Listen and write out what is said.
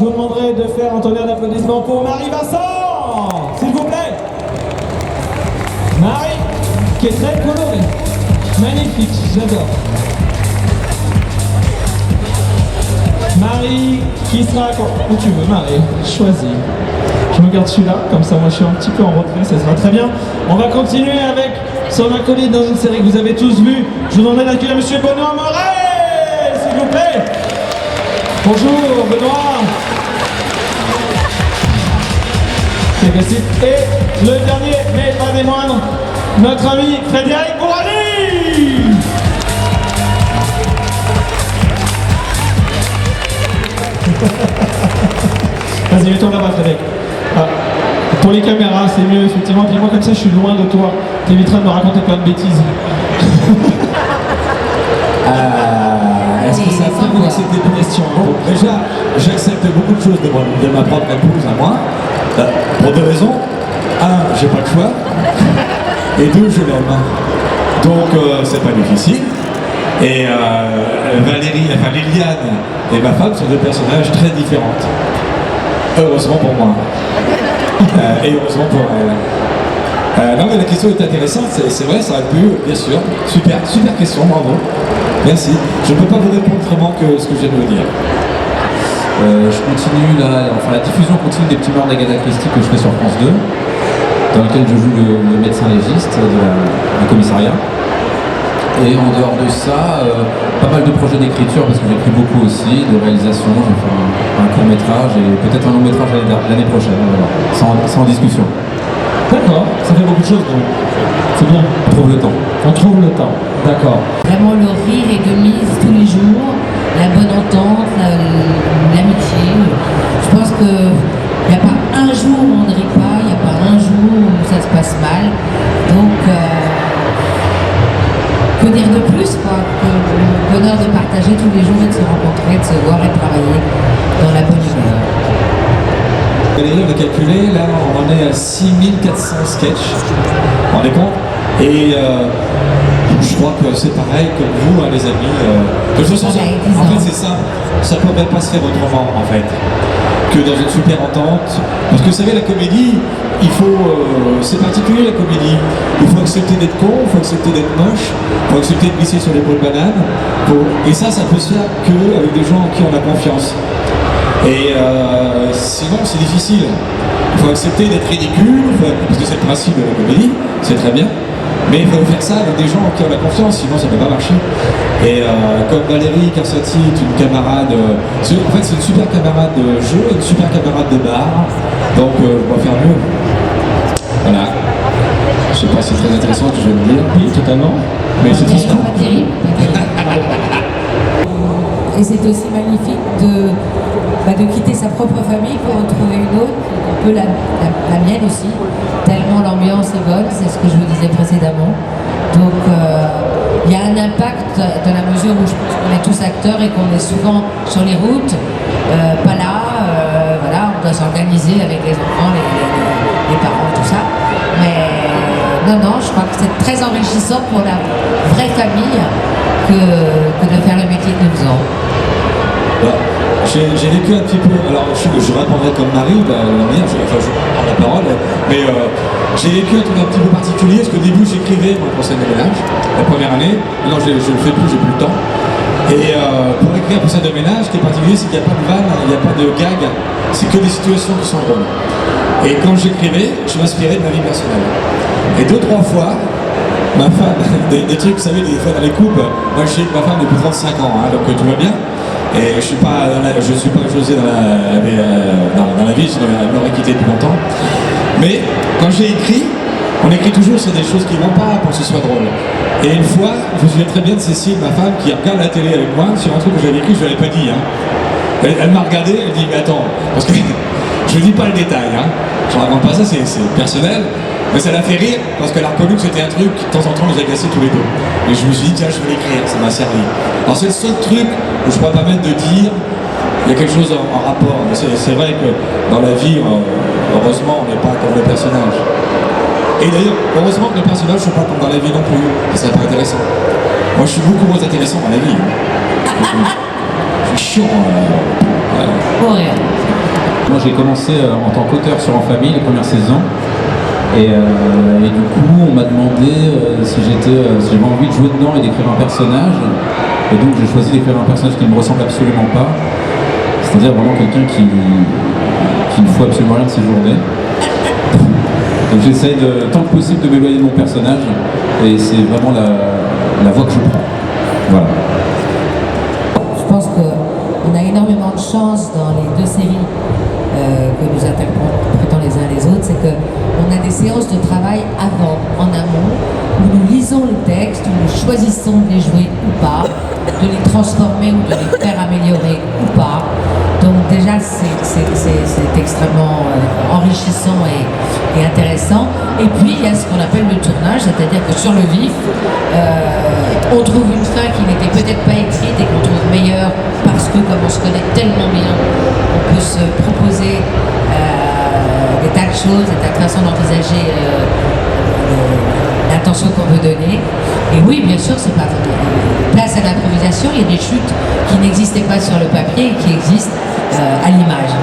je vous demanderai de faire un tonnerre d'applaudissements pour Marie Vincent, s'il vous plaît. Marie, qui est très colorée, magnifique, j'adore. Marie, qui sera où tu veux, Marie, choisis. Je regarde celui-là, comme ça moi je suis un petit peu en retrait, ça sera très bien. On va continuer avec son acolyte dans une série que vous avez tous vue. Je vous demanderai d'accueillir Monsieur Benoît Morel, s'il vous plaît. Bonjour Benoît. C'est possible. Et le dernier, mais pas des moindres, notre ami Frédéric Bourali. Vas-y, mets-toi là-bas, Frédéric. Ah, pour les caméras, c'est mieux, effectivement. Puis moi, comme ça, je suis loin de toi. T'éviteras de me raconter plein de bêtises. Est-ce que ça fait vous accepter des questions? Bon, déjà, j'accepte beaucoup de choses de ma propre épouse à moi. Pour deux raisons. Un, j'ai pas le choix. Et deux, je l'aime. Donc, c'est pas difficile. Et Valérie, enfin Liliane et ma femme sont deux personnages très différentes. Heureusement pour moi. Et heureusement pour elle. Non mais la question est intéressante, c'est vrai, ça aurait pu, bien sûr. Super question, bravo. Merci. Je ne peux pas vous répondre autrement que ce que je viens de vous dire. Je continue là, enfin la diffusion continue des petits morts d'Agatha Christie que je fais sur France 2, dans lequel je joue le médecin légiste du commissariat. Et en dehors de ça, pas mal de projets d'écriture parce que j'écris beaucoup aussi, de réalisation, je vais faire un court métrage et peut-être un long métrage l'année prochaine, voilà. C'est en discussion. D'accord, ça fait beaucoup de choses donc. C'est bien. On trouve le temps. On trouve le temps, d'accord. Vraiment le rire est de mise tous les jours, la bonne entente, l'amitié. Je pense qu'il n'y a pas un jour où on ne rit pas, il n'y a pas un jour où ça se passe mal. Donc, que dire de plus, quoi, que le bonheur de partager tous les jours et de se rencontrer, de se voir et de travailler dans la bonne humeur. Valérie, on a calculé, là on est à 6400 sketchs, vous vous rendez compte? Et je crois que c'est pareil comme vous, hein, les amis. De toute façon, en fait c'est ça, ça ne peut même pas se faire autrement en fait, que dans une super entente. Parce que vous savez, la comédie, il faut, c'est particulier la comédie. Il faut accepter d'être con, il faut accepter d'être moche, il faut accepter de glisser sur les peaux de banane. Et ça peut se faire qu'avec des gens en qui on a confiance. Et sinon c'est difficile. Il faut accepter d'être ridicule, parce que c'est le principe de la comédie, c'est très bien. Mais il faut faire ça avec des gens en qui on a confiance, sinon ça ne peut pas marcher. Et comme Valérie Carsati est une camarade, en fait c'est une super camarade de jeu, une super camarade de bar, donc on va faire mieux. Voilà. Je sais pas si c'est très intéressant ce que je vais vous dire. Oui, totalement. Mais c'est triste. Pas terrible, pas terrible. Et c'est aussi magnifique de quitter sa propre famille pour en trouver une autre, un peu la mienne aussi, tellement l'ambiance est bonne, c'est ce que je vous disais précédemment. Donc il y a un impact dans la mesure où je pense qu'on est tous acteurs et qu'on est souvent sur les routes, pas là, voilà, on doit s'organiser avec les enfants, les parents, tout ça. Mais non, je crois que c'est très enrichissant pour la vraie famille que de faire le métier que nous faisons. J'ai vécu un petit peu, alors je répondrai comme Marie, je prends la parole, mais j'ai vécu un truc un petit peu particulier, parce qu'au début j'écrivais pour scène de ménage, la première année, maintenant je le fais plus, j'ai plus le temps. Et pour écrire pour scène de ménage, ce qui est particulier, c'est qu'il n'y a pas de vanne, il n'y a pas de gag, c'est que des situations qui sont drôles. Et quand j'écrivais, je m'inspirais de ma vie personnelle. Et 2-3 fois, ma femme, des trucs, vous savez, des fois dans les couples, moi je suis avec ma femme depuis 35 ans, hein, donc tout va bien. Et je suis pas José dans la vie, sinon elle m'aurait quitté depuis longtemps. Mais quand j'ai écrit, on écrit toujours sur des choses qui ne vont pas pour que ce soit drôle. Et une fois, je me souviens très bien de Cécile, ma femme, qui regarde la télé avec moi sur un truc que j'avais écrit, je ne l'avais pas dit. Hein. Elle m'a regardé, elle dit mais attends, parce que je ne dis pas le détail, hein. Je ne raconte pas ça, c'est personnel. Mais ça l'a fait rire parce qu'elle a reconnu que c'était un truc qui de temps en temps nous agaçait tous les deux. Et je me suis dit tiens, je vais l'écrire, ça m'a servi. Alors c'est le seul truc où je ne pourrais pas mettre de dire il y a quelque chose en rapport. Mais c'est vrai que dans la vie, heureusement, on n'est pas comme le personnage. Et d'ailleurs, heureusement que les personnages ne sont pas comme dans la vie non plus. Ça serait pas intéressant. Moi je suis beaucoup moins intéressant dans la vie. Je suis chiant. Mourir. Moi j'ai commencé en tant qu'auteur sur En Famille, les premières saisons. Et du coup on m'a demandé si j'avais envie de jouer dedans et d'écrire un personnage. Et donc j'ai choisi d'écrire un personnage qui ne me ressemble absolument pas. C'est-à-dire vraiment quelqu'un qui ne fout absolument rien de ses journées. Donc j'essaye tant que possible de m'éloigner de mon personnage. Et c'est vraiment la voie que je prends. Voilà. Je pense qu'on a énormément de chance dans les deux séries que nous interprétons les uns les autres, c'est qu'on a des séances de travail avant, en amont, où nous lisons le texte, où nous choisissons de les jouer ou pas, de les transformer ou de les faire améliorer ou pas. Donc déjà c'est extrêmement enrichissant et intéressant. Et puis il y a ce qu'on appelle le tournage, c'est-à-dire que sur le vif, on trouve une fin qui n'était peut-être pas écrite et qu'on trouve meilleure parce que comme on se connaît tellement bien, on peut se proposer des tas de choses, des tas de façons d'envisager l'intention qu'on veut donner. Et oui, bien sûr, c'est pas place à l'improvisation, il y a des chutes qui n'existaient pas sur le papier et qui existent à l'image.